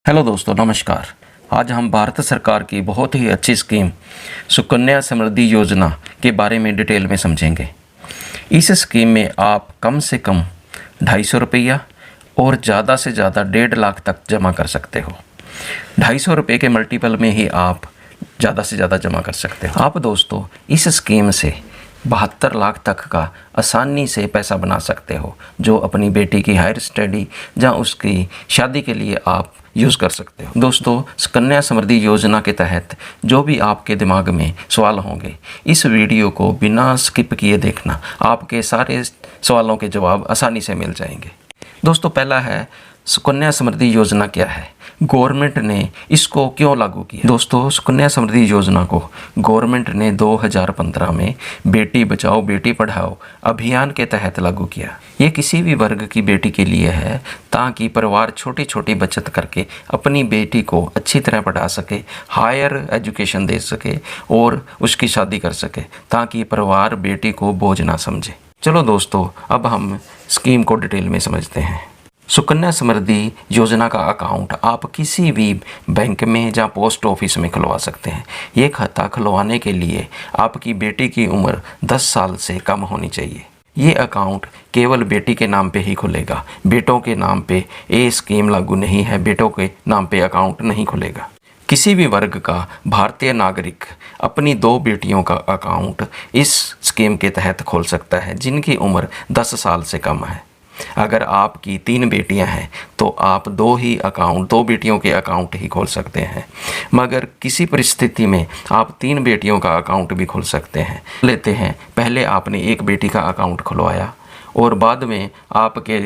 Hello दोस्तों, नमस्कार। आज हम भारत सरकार की बहुत ही अच्छी स्कीम सुकन्या समृद्धि योजना के बारे में डिटेल में समझेंगे। इस स्कीम में आप कम से कम 250 रुपया और ज़्यादा से ज़्यादा 1.5 लाख तक जमा कर सकते हो। 250 रुपये के मल्टीपल में ही आप ज़्यादा से ज़्यादा जमा कर सकते हो। आप दोस्तों इस स्कीम से 72 लाख तक का आसानी से पैसा बना सकते हो, जो अपनी बेटी की हायर स्टडी या उसकी शादी के लिए आप यूज़ कर सकते हो। दोस्तों, सुकन्या समृद्धि योजना के तहत जो भी आपके दिमाग में सवाल होंगे, इस वीडियो को बिना स्किप किए देखना, आपके सारे सवालों के जवाब आसानी से मिल जाएंगे। दोस्तों, पहला है सुकन्या समृद्धि योजना क्या है, गवर्नमेंट ने इसको क्यों लागू किया। दोस्तों, सुकन्या समृद्धि योजना को गवर्नमेंट ने 2015 में बेटी बचाओ बेटी पढ़ाओ अभियान के तहत लागू किया। ये किसी भी वर्ग की बेटी के लिए है, ताकि परिवार छोटी छोटी बचत करके अपनी बेटी को अच्छी तरह पढ़ा सके, हायर एजुकेशन दे सके और उसकी शादी कर सके, ताकि परिवार बेटी को बोझ ना समझे। चलो दोस्तों, अब हम स्कीम को डिटेल में समझते हैं। सुकन्या समृद्धि योजना का अकाउंट आप किसी भी बैंक में या पोस्ट ऑफिस में खुलवा सकते हैं। ये खाता खुलवाने के लिए आपकी बेटी की उम्र 10 साल से कम होनी चाहिए। ये अकाउंट केवल बेटी के नाम पे ही खुलेगा। बेटों के नाम पे ये स्कीम लागू नहीं है। बेटों के नाम पे अकाउंट नहीं खुलेगा। किसी भी वर्ग का भारतीय नागरिक अपनी 2 बेटियों का अकाउंट इस स्कीम के तहत खोल सकता है, जिनकी उम्र 10 साल से कम है। अगर आपकी 3 बेटियां हैं तो आप 2 बेटियों के अकाउंट ही खोल सकते हैं, मगर किसी परिस्थिति में आप 3 बेटियों का अकाउंट भी खोल सकते हैं। लेते हैं, पहले आपने 1 बेटी का अकाउंट खुलवाया और बाद में आपके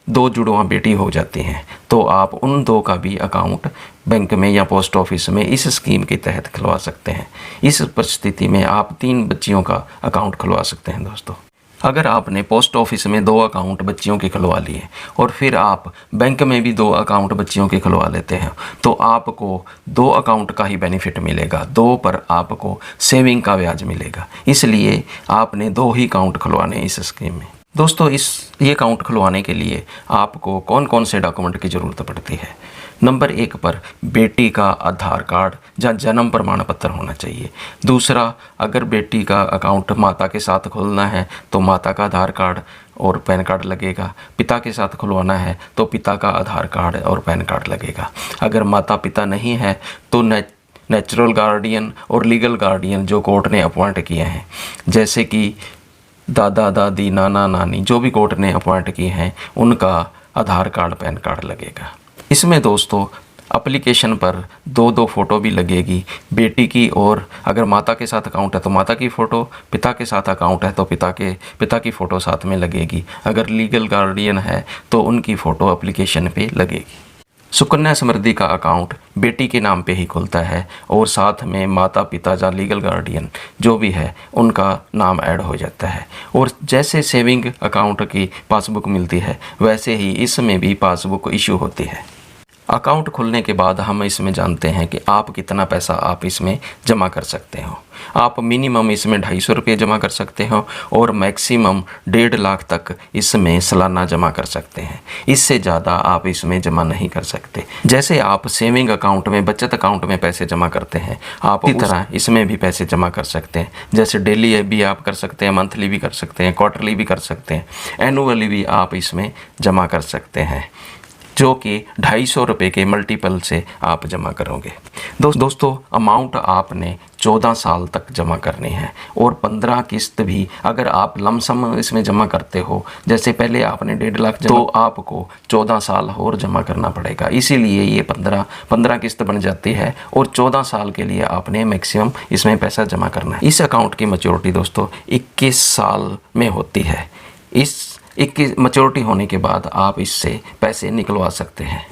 2 जुड़वा बेटी हो जाती हैं, तो आप उन 2 का भी अकाउंट बैंक में या पोस्ट ऑफिस में इस स्कीम के तहत खुलवा सकते हैं। इस परिस्थिति में आप 3 बच्चियों का अकाउंट खुलवा सकते हैं। दोस्तों, अगर आपने पोस्ट ऑफिस में 2 अकाउंट बच्चियों के खुलवा लिए और फिर आप बैंक में भी 2 अकाउंट बच्चियों के खुलवा लेते हैं, तो आपको 2 अकाउंट का ही बेनिफिट मिलेगा। 2 पर आपको सेविंग का ब्याज मिलेगा। इसलिए आपने 2 ही अकाउंट खुलवाने इस स्कीम में। दोस्तों, ये अकाउंट खुलवाने के लिए आपको कौन कौन से डॉक्यूमेंट की ज़रूरत पड़ती है। नंबर 1 पर बेटी का आधार कार्ड या जन्म प्रमाण पत्र होना चाहिए। दूसरा, अगर बेटी का अकाउंट माता के साथ खोलना है तो माता का आधार कार्ड और पैन कार्ड लगेगा। पिता के साथ खुलवाना है तो पिता का आधार कार्ड और पैन कार्ड लगेगा। अगर माता पिता नहीं है तो नेचुरल गार्डियन और लीगल गार्डियन जो कोर्ट ने अपॉइंट किए हैं, जैसे कि दादा दादी नाना नानी, जो भी कोर्ट ने अपॉइंट किए हैं, उनका आधार कार्ड पैन कार्ड लगेगा। इसमें दोस्तों एप्लीकेशन पर 2 फ़ोटो भी लगेगी बेटी की, और अगर माता के साथ अकाउंट है तो माता की फ़ोटो, पिता के साथ अकाउंट है तो पिता की फ़ोटो साथ में लगेगी। अगर लीगल गार्डियन है तो उनकी फ़ोटो एप्लीकेशन पे लगेगी। सुकन्या समृद्धि का अकाउंट बेटी के नाम पे ही खुलता है और साथ में माता पिता या लीगल गार्डियन जो भी है उनका नाम ऐड हो जाता है। और जैसे सेविंग अकाउंट की पासबुक मिलती है, वैसे ही इसमें भी पासबुक इशू होती है। अकाउंट खुलने के बाद हम इसमें जानते हैं कि आप कितना पैसा आप इसमें जमा कर सकते हो। आप मिनिमम इसमें 250 रुपये जमा कर सकते हो और मैक्सिमम 1.5 लाख तक इसमें सालाना जमा कर सकते हैं। इससे ज़्यादा आप इसमें जमा नहीं कर सकते। जैसे आप सेविंग अकाउंट में, बचत अकाउंट में पैसे जमा करते हैं, आप इसी तरह इसमें भी पैसे जमा कर सकते हैं। जैसे डेली भी आप कर सकते हैं, मंथली भी कर सकते हैं, क्वार्टरली भी कर सकते हैं, एनुअली भी आप इसमें जमा कर सकते हैं, जो कि 250 रुपये के मल्टीपल से आप जमा करोगे। दोस्तों, अमाउंट आपने 14 साल तक जमा करनी है और 15 किस्त भी अगर आप लमसम इसमें जमा करते हो, जैसे पहले आपने 1.5 लाख तो आपको 14 साल और जमा करना पड़ेगा। इसीलिए ये 15 किस्त बन जाती है और 14 साल के लिए आपने मैक्सिमम इसमें पैसा जमा करना है। इस अकाउंट की मैच्योरिटी दोस्तों 21 साल में होती है। इस 21 मैच्योरिटी होने के बाद आप इससे पैसे निकलवा सकते हैं।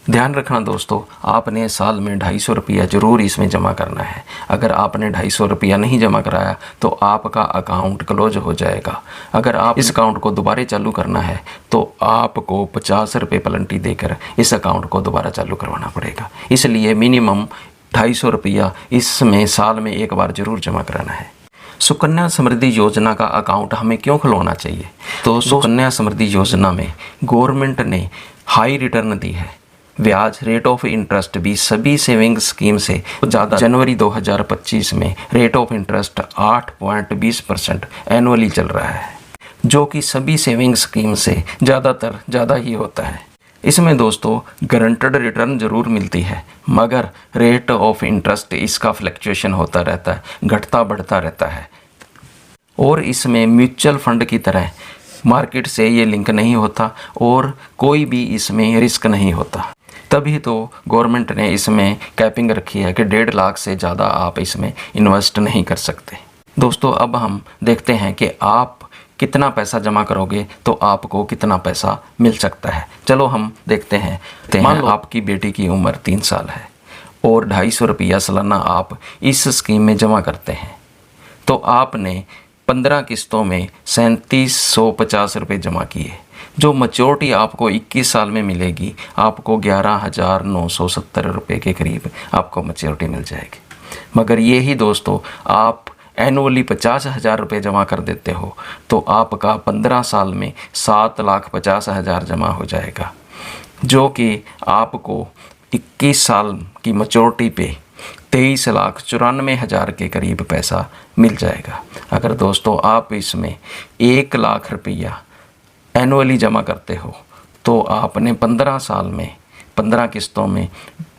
ध्यान रखना दोस्तों, आपने साल में 250 रुपया ज़रूर इसमें जमा करना है। अगर आपने 250 रुपया नहीं जमा कराया तो आपका अकाउंट क्लोज हो जाएगा। अगर आप इस अकाउंट को दोबारा चालू करना है तो आपको 50 रुपये पेनल्टी देकर इस अकाउंट को दोबारा चालू करवाना पड़ेगा। इसलिए मिनिमम 250 रुपया इसमें साल में एक बार ज़रूर जमा कराना है। सुकन्या समृद्धि योजना का अकाउंट हमें क्यों खुलवाना चाहिए? तो सुकन्या समृद्धि योजना में गवर्नमेंट ने हाई रिटर्न दी है। ब्याज रेट ऑफ इंटरेस्ट भी सभी सेविंग स्कीम से ज़्यादा। जनवरी 2025 में रेट ऑफ इंटरेस्ट 8.20% एनुअली चल रहा है, जो कि सभी सेविंग स्कीम से ज़्यादा ही होता है। इसमें दोस्तों गारंटेड रिटर्न ज़रूर मिलती है, मगर रेट ऑफ इंटरेस्ट इसका फ्लक्चुएशन होता रहता है, घटता बढ़ता रहता है। और इसमें म्यूचुअल फंड की तरह मार्केट से ये लिंक नहीं होता और कोई भी इसमें रिस्क नहीं होता। तभी तो गवर्नमेंट ने इसमें कैपिंग रखी है कि 1.5 लाख से ज़्यादा आप इसमें इन्वेस्ट नहीं कर सकते। दोस्तों अब हम देखते हैं कि आप कितना पैसा जमा करोगे तो आपको कितना पैसा मिल सकता है। चलो हम देखते हैं। मान लो आपकी बेटी की उम्र 3 साल है और 250 रुपया सालाना आप इस स्कीम में जमा करते हैं, तो आपने 15 किस्तों में 3750 रुपये जमा किए। जो मैच्योरिटी आपको 21 साल में मिलेगी, आपको 11,970 रुपये के करीब आपको मैच्योरिटी मिल जाएगी। मगर यही दोस्तों आप एनुअली 50,000 रुपये जमा कर देते हो तो आपका 15 साल में 7,50,000 जमा हो जाएगा, जो कि आपको 21 साल की मैच्योरिटी पे 23,94,000 के करीब पैसा मिल जाएगा। अगर दोस्तों आप इसमें 1 लाख रुपया एनुअली जमा करते हो तो आपने 15 साल में 15 किस्तों में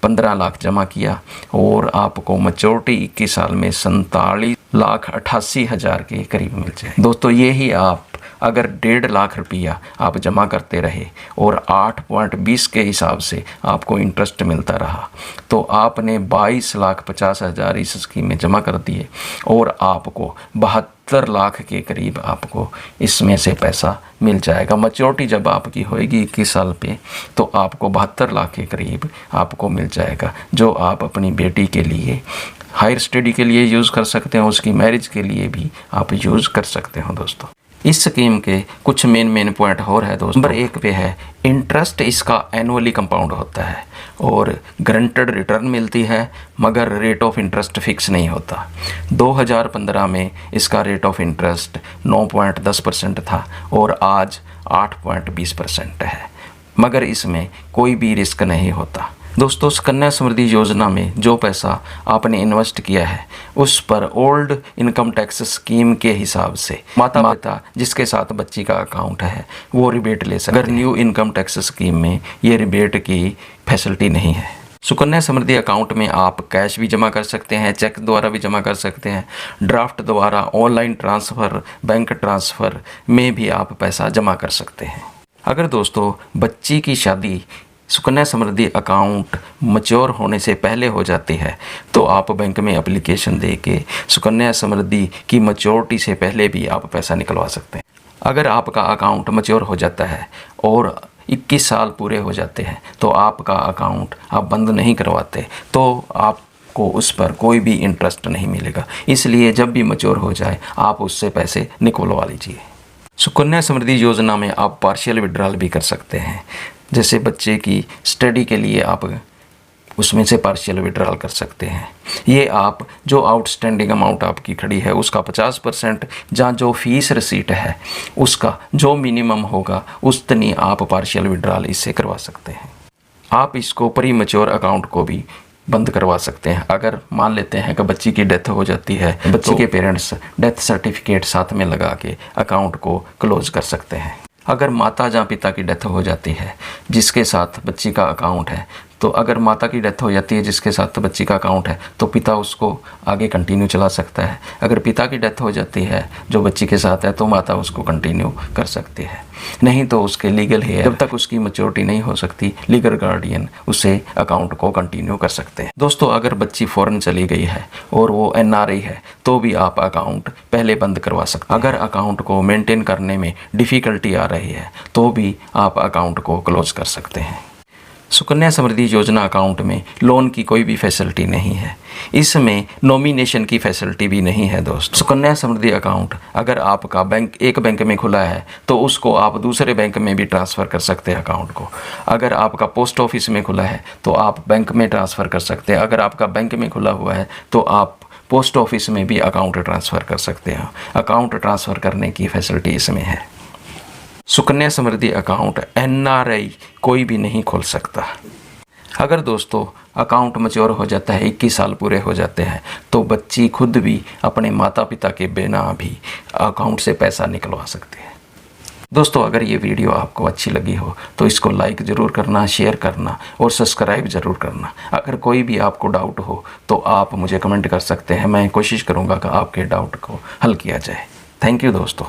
15 लाख जमा किया और आपको मैच्योरिटी 21 साल में 47,88,000 के करीब मिल जाए। दोस्तों यही आप अगर 1.5 लाख रुपया आप जमा करते रहे और 8.20 के हिसाब से आपको इंटरेस्ट मिलता रहा तो आपने 22,50,000 इस स्कीम में जमा कर दिए और आपको 72 लाख के करीब आपको इसमें से पैसा मिल जाएगा। मैच्योरिटी जब आपकी होएगी 21 साल पे तो आपको 72 लाख के करीब आपको मिल जाएगा, जो आप अपनी बेटी के लिए हायर स्टडी के लिए यूज़ कर सकते हो, उसकी मैरिज के लिए भी आप यूज़ कर सकते हो। दोस्तों इस स्कीम के कुछ मेन पॉइंट और है दोस्तों। नंबर 1 पे है इंटरेस्ट इसका एनुअली कंपाउंड होता है और गारंटेड रिटर्न मिलती है, मगर रेट ऑफ इंटरेस्ट फिक्स नहीं होता। 2015 में इसका रेट ऑफ इंटरेस्ट 9.10% था और आज 8.20% है, मगर इसमें कोई भी रिस्क नहीं होता। दोस्तों सुकन्या समृद्धि योजना में जो पैसा आपने इन्वेस्ट किया है उस पर ओल्ड इनकम टैक्स स्कीम के हिसाब से माता पिता जिसके साथ बच्ची का अकाउंट है वो रिबेट ले सकते हैं। अगर न्यू इनकम टैक्स स्कीम में ये रिबेट की फैसिलिटी नहीं है। सुकन्या समृद्धि अकाउंट में आप कैश भी जमा कर सकते हैं, चेक द्वारा भी जमा कर सकते हैं, ड्राफ्ट द्वारा, ऑनलाइन ट्रांसफ़र, बैंक ट्रांसफ़र में भी आप पैसा जमा कर सकते हैं। अगर दोस्तों बच्ची की शादी सुकन्या समृद्धि अकाउंट मैच्योर होने से पहले हो जाती है तो आप बैंक में एप्लीकेशन दे के सुकन्या समृद्धि की मैच्योरिटी से पहले भी आप पैसा निकलवा सकते हैं। अगर आपका अकाउंट मैच्योर हो जाता है और 21 साल पूरे हो जाते हैं तो आपका अकाउंट आप बंद नहीं करवाते तो आपको उस पर कोई भी इंटरेस्ट नहीं मिलेगा। इसलिए जब भी मैच्योर हो जाए आप उससे पैसे निकलवा लीजिए। सुकन्या समृद्धि योजना में आप पार्शियल विड्रॉल भी कर सकते हैं। जैसे बच्चे की स्टडी के लिए आप उसमें से पार्शियल विड्रॉल कर सकते हैं। ये आप जो आउटस्टैंडिंग अमाउंट आपकी खड़ी है उसका 50% जहाँ जो फीस रिसीट है उसका जो मिनिमम होगा उतनी आप पार्शियल विड्रॉल इससे करवा सकते हैं। आप इसको प्री मैच्योर अकाउंट को भी बंद करवा सकते हैं। अगर मान लेते हैं कि बच्ची की डेथ हो जाती है, बच्ची के पेरेंट्स डेथ सर्टिफिकेट साथ में लगा के अकाउंट को क्लोज कर सकते हैं। अगर माता या पिता की डेथ हो जाती है जिसके साथ बच्ची का अकाउंट है, तो अगर माता की डेथ हो जाती है जिसके साथ बच्ची का अकाउंट है तो पिता उसको आगे कंटिन्यू चला सकता है। अगर पिता की डेथ हो जाती है जो बच्ची के साथ है तो माता उसको कंटिन्यू कर सकती है। नहीं तो उसके लीगल है, जब तक उसकी मैच्योरिटी नहीं हो सकती लीगल गार्डियन उसे अकाउंट को कंटिन्यू कर सकते हैं। दोस्तों अगर बच्ची फ़ॉरेन चली गई है और वो NRI है तो भी आप अकाउंट पहले बंद करवा सकते हैं। अगर अकाउंट को मेंटेन करने में डिफ़िकल्टी आ रही है तो भी आप अकाउंट को क्लोज कर सकते हैं। सुकन्या समृद्धि योजना अकाउंट में लोन की कोई भी फैसिलिटी नहीं है, इसमें नॉमिनेशन की फैसिलिटी भी नहीं है। दोस्त सुकन्या समृद्धि अकाउंट अगर आपका बैंक एक बैंक में खुला है तो उसको आप दूसरे बैंक में भी ट्रांसफ़र कर सकते हैं अकाउंट को। अगर आपका पोस्ट ऑफिस में खुला है तो आप बैंक में ट्रांसफ़र कर सकते हैं। अगर आपका बैंक में खुला हुआ है तो आप पोस्ट ऑफिस में भी अकाउंट ट्रांसफ़र कर सकते हैं। अकाउंट ट्रांसफ़र करने की फैसिलिटी इसमें है। सुकन्या समृद्धि अकाउंट NRI कोई भी नहीं खोल सकता। अगर दोस्तों अकाउंट मैच्योर हो जाता है, 21 साल पूरे हो जाते हैं, तो बच्ची खुद भी अपने माता पिता के बिना भी अकाउंट से पैसा निकलवा सकती है। दोस्तों अगर ये वीडियो आपको अच्छी लगी हो तो इसको लाइक ज़रूर करना, शेयर करना और सब्सक्राइब ज़रूर करना। अगर कोई भी आपको डाउट हो तो आप मुझे कमेंट कर सकते हैं, मैं कोशिश करूँगा कि आपके डाउट को हल किया जाए। थैंक यू दोस्तों।